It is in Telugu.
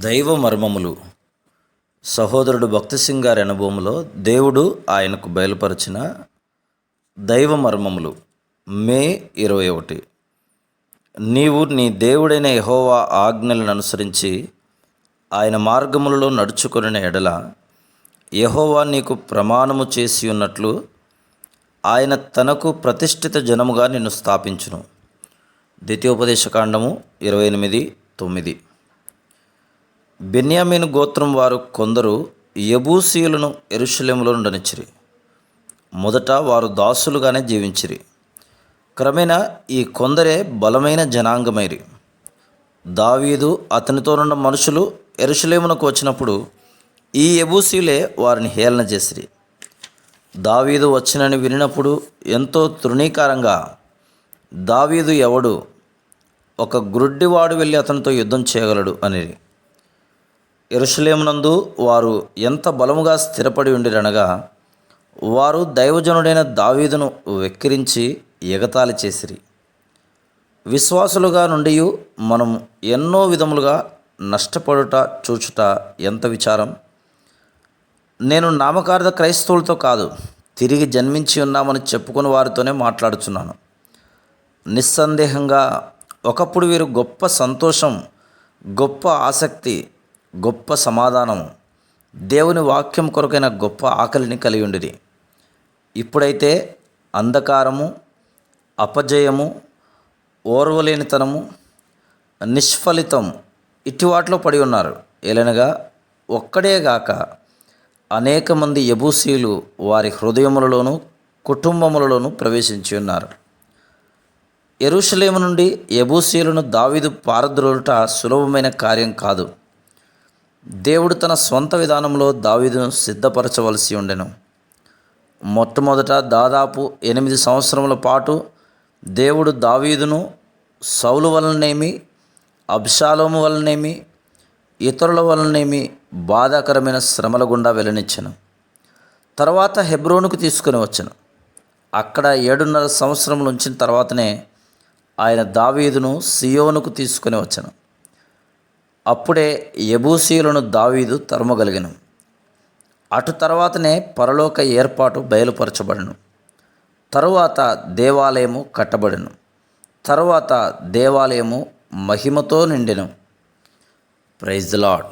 దైవ మర్మములు. సహోదరుడు భక్తి సింగ్ గారి అనుభవంలో దేవుడు ఆయనకు బయలుపరిచిన దైవ మర్మములు. మే 21. నీవు నీ దేవుడైన యెహోవా ఆజ్ఞలను అనుసరించి ఆయన మార్గములలో నడుచుకొనిన ఎడల యెహోవా నీకు ప్రమాణము చేసి ఉన్నట్లు ఆయన తనకు ప్రతిష్ఠిత జనముగా నిన్ను స్థాపించును. ద్వితీయోపదేశకాండము 28:9. బెన్యామీను గోత్రం వారు కొందరు యెబూసీయులను యెరూషలేములో ఉండనిచ్చిరి. మొదట వారు దాసులుగానే జీవించిరి. క్రమేణా ఈ కొందరే బలమైన జనాంగమైరి. దావీదు అతనితోనున్న మనుషులు యెరూషలేమునకు వచ్చినప్పుడు ఈ యెబూసీయులే వారిని హేళన చేసిరి. దావీదు వచ్చినని వినినప్పుడు ఎంతో తృణీకారంగా, దావీదు ఎవడు, ఒక గ్రుడ్డివాడు వెళ్ళి అతనితో యుద్ధం చేయగలడు అనిరి. యెరూషలేమునందు వారు ఎంత బలముగా స్థిరపడి ఉండిరనగా, వారు దైవజనుడైన దావీదును వెక్కిరించి ఎగతాళి చేసిరి. విశ్వాసులుగా నుండి మనం ఎన్నో విధములుగా నష్టపడుట చూచుట ఎంత విచారం. నేను నామకార్థ క్రైస్తవులతో కాదు, తిరిగి జన్మించి ఉన్నామని చెప్పుకుని వారితోనే మాట్లాడుచున్నాను. నిస్సందేహంగా ఒకప్పుడు వీరు గొప్ప సంతోషం, గొప్ప ఆసక్తి, గొప్ప సమాధానము, దేవుని వాక్యం కొరకైన గొప్ప ఆకలిని కలిగి ఉండిరి. ఇప్పుడైతే అంధకారము, అపజయము, ఓర్వలేనితనము, నిష్ఫలితం ఇట్టి వాటిలో పడి ఉన్నారు. ఏలనగా ఒక్కడేగాక అనేక మంది యెబూసీయులు వారి హృదయములలోను కుటుంబములలోనూ ప్రవేశించి ఉన్నారు. యెరూషలేము నుండి యెబూసీయులను దావీదు పారద్రోలుట సులభమైన కార్యం కాదు. దేవుడు తన స్వంత విధానంలో దావీదును సిద్ధపరచవలసి ఉండెను. మొట్టమొదట దాదాపు 8 సంవత్సరముల పాటు దేవుడు దావీదును సౌలు వలనేమి, అబ్షాలోము వలనేమి, ఇతరుల వలనేమి బాధాకరమైన శ్రమల గుండా వెళ్ళనిచ్చెను. తర్వాత హెబ్రోనుకు తీసుకుని వచ్చెను. అక్కడ 7.5 సంవత్సరములు ఉంచిన తర్వాతనే ఆయన దావీదును సియోనుకు తీసుకుని వచ్చెను. అప్పుడే యెబూసీయులను దావీదు తరుమగలిగెను. అటు తర్వాతనే పరలోక ఏర్పాటు బయలుపరచబడెను. తరువాత దేవాలయము కట్టబడెను. తరువాత దేవాలయము మహిమతో నిండెను. Praise the lord.